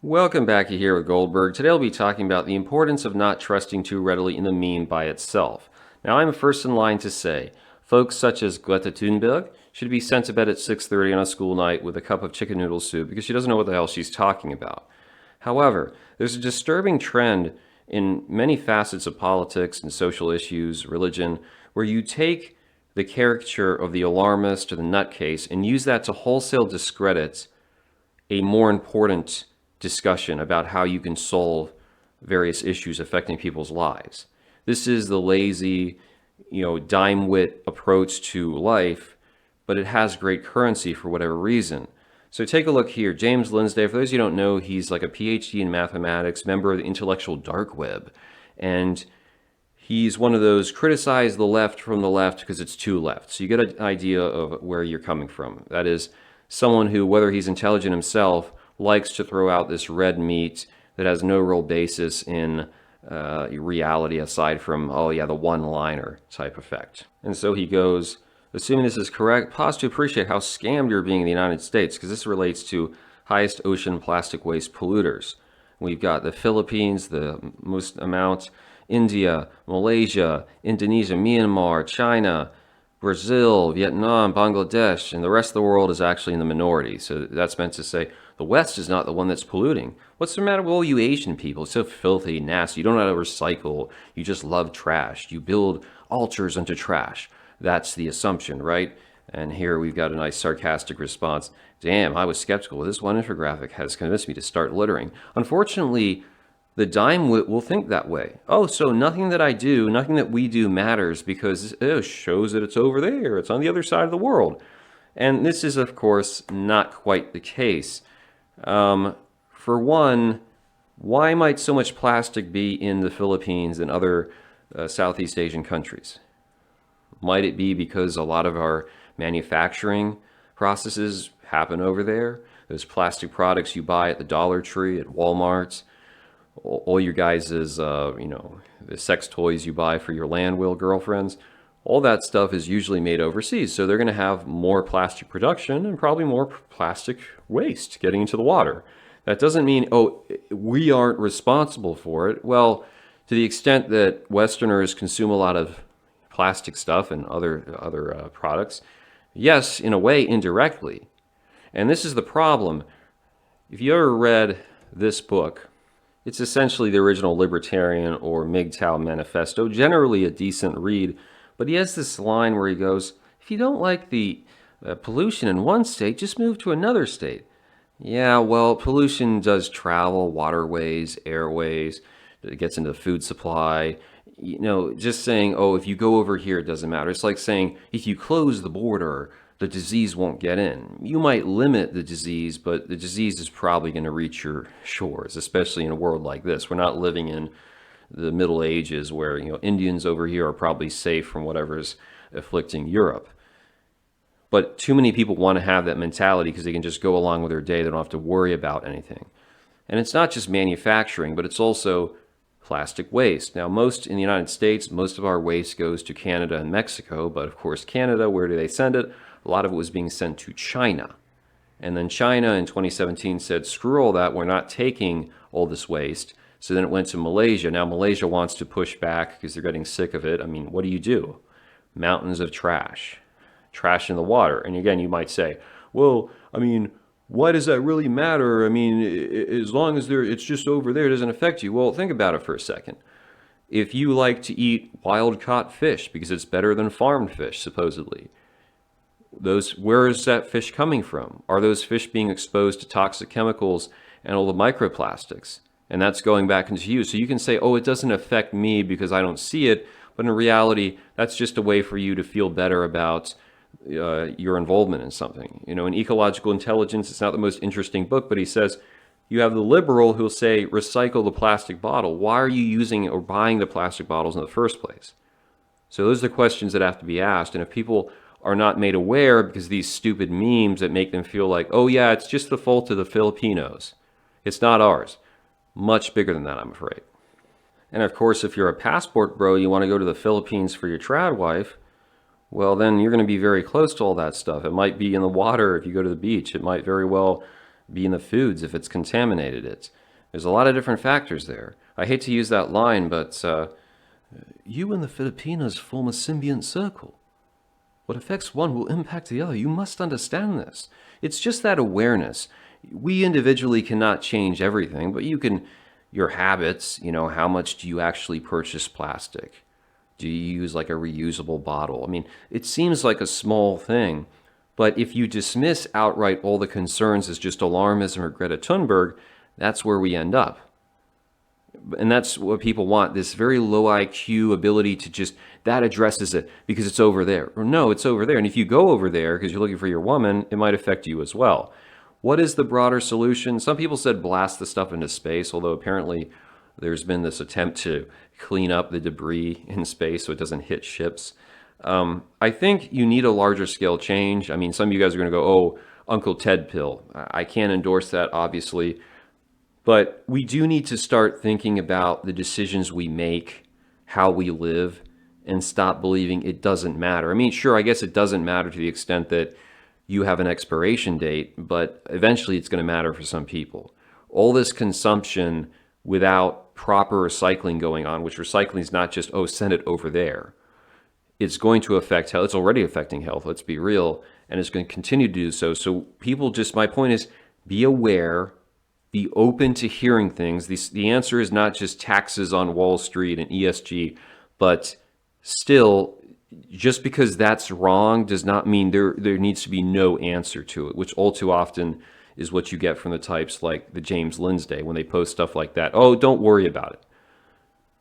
Welcome back here with Goldberg. Today I'll be talking about the importance of not trusting too readily in the meme by itself. Now I'm first in line to say, folks such as Greta Thunberg should be sent to bed at 6:30 on a school night with a cup of chicken noodle soup because she doesn't know what the hell she's talking about. However, there's a disturbing trend in many facets of politics and social issues, religion, where you take the caricature of the alarmist or the nutcase and use that to wholesale discredit a more important discussion about how you can solve various issues affecting people's lives. This is the lazy, dime-wit approach to life, but it has great currency for whatever reason. So take a look here. James Linsday, for those of you who don't know, he's like a PhD in mathematics, member of the intellectual dark web, and he's one of those criticize the left from the left because it's too left. So you get an idea of where you're coming from. That is someone who, whether he's intelligent himself, likes to throw out this red meat that has no real basis in reality aside from, oh yeah, the one-liner type effect. And so he goes, assuming this is correct, pause to appreciate how scammed you're being in the United States, because this relates to highest ocean plastic waste polluters. We've got the Philippines, the most amount, India, Malaysia, Indonesia, Myanmar, China, Brazil, Vietnam, Bangladesh, and the rest of the world is actually in the minority. So that's meant to say the West is not the one that's polluting. What's the matter with all you Asian people? It's so filthy, nasty. You don't know how to recycle. You just love trash. You build altars into trash. That's the assumption, right? And here we've got a nice sarcastic response. Damn, I was skeptical. This one infographic has convinced me to start littering. Unfortunately, the dimewit will think that way. Oh, so nothing that I do, nothing that we do matters because it shows that it's over there. It's on the other side of the world. And this is, of course, not quite the case. For one, why might so much plastic be in the Philippines and other Southeast Asian countries? Might it be because a lot of our manufacturing processes happen over there? Those plastic products you buy at the Dollar Tree, at Walmart, all your guys' the sex toys you buy for your land wheel girlfriends, all that stuff is usually made overseas. So they're going to have more plastic production and probably more plastic waste getting into the water. That doesn't mean, oh, we aren't responsible for it. Well, to the extent that Westerners consume a lot of plastic stuff and other products, yes, in a way, indirectly. And this is the problem. If you ever read this book, it's essentially the original Libertarian or MGTOW manifesto, generally a decent read, but he has this line where he goes, if you don't like the pollution in one state, just move to another state. Yeah, well, pollution does travel, waterways, airways, it gets into the food supply. Just saying, oh, if you go over here, it doesn't matter. It's like saying, if you close the border, the disease won't get in. You might limit the disease, but the disease is probably going to reach your shores, especially in a world like this. We're not living in the Middle Ages where, Indians over here are probably safe from whatever's afflicting Europe. But too many people want to have that mentality because they can just go along with their day. They don't have to worry about anything. And it's not just manufacturing, but it's also plastic waste. Now, in the United States, most of our waste goes to Canada and Mexico, but of course, Canada, where do they send it? A lot of it was being sent to China. And then China in 2017 said, screw all that, we're not taking all this waste. So then it went to Malaysia. Now Malaysia wants to push back because they're getting sick of it. I mean, what do? Mountains of trash in the water. And again, you might say, well, I mean, why does that really matter? I mean, as long as it's just over there, it doesn't affect you. Well, think about it for a second. If you like to eat wild-caught fish because it's better than farmed fish, supposedly, where is that fish coming from? Are those fish being exposed to toxic chemicals and all the microplastics? And that's going back into you. So you can say, oh, it doesn't affect me because I don't see it. But in reality, that's just a way for you to feel better about your involvement in something. In Ecological Intelligence, it's not the most interesting book, but he says, you have the liberal who'll say, recycle the plastic bottle. Why are you using or buying the plastic bottles in the first place? So those are the questions that have to be asked. And if people are not made aware because of these stupid memes that make them feel like, oh yeah, it's just the fault of the Filipinos. It's not ours. Much bigger than that, I'm afraid. And of course, if you're a passport bro, you want to go to the Philippines for your trad wife, well, then you're going to be very close to all that stuff. It might be in the water if you go to the beach. It might very well be in the foods if it's contaminated it. There's a lot of different factors there. I hate to use that line, but you and the Filipinos form a symbiont circle. What affects one will impact the other. You must understand this. It's just that awareness. We individually cannot change everything, but you can, your habits, how much do you actually purchase plastic? Do you use like a reusable bottle? I mean, it seems like a small thing, but if you dismiss outright all the concerns as just alarmism or Greta Thunberg, that's where we end up. And that's what people want, this very low IQ ability to just, that addresses it because it's over there. Or no, it's over there. And if you go over there because you're looking for your woman, it might affect you as well. What is the broader solution? Some people said blast the stuff into space, although apparently there's been this attempt to clean up the debris in space so it doesn't hit ships. I think you need a larger scale change. I mean, some of you guys are going to go, oh, Uncle Ted pill. I can't endorse that, obviously. But we do need to start thinking about the decisions we make, how we live, and stop believing it doesn't matter. I mean, sure, I guess it doesn't matter to the extent that you have an expiration date, but eventually it's going to matter for some people. All this consumption without proper recycling going on, which recycling is not just, oh, send it over there. It's going to affect health. It's already affecting health, let's be real, and it's going to continue to do so. So people just, my point is, be aware, be open to hearing things. The answer is not just taxes on Wall Street and ESG, but still, just because that's wrong does not mean there needs to be no answer to it, which all too often is what you get from the types like the James Linsday when they post stuff like that. Oh, don't worry about it.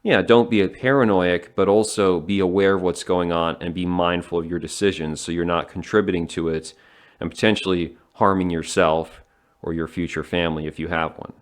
Yeah, don't be a paranoiac, but also be aware of what's going on and be mindful of your decisions so you're not contributing to it and potentially harming yourself or your future family if you have one.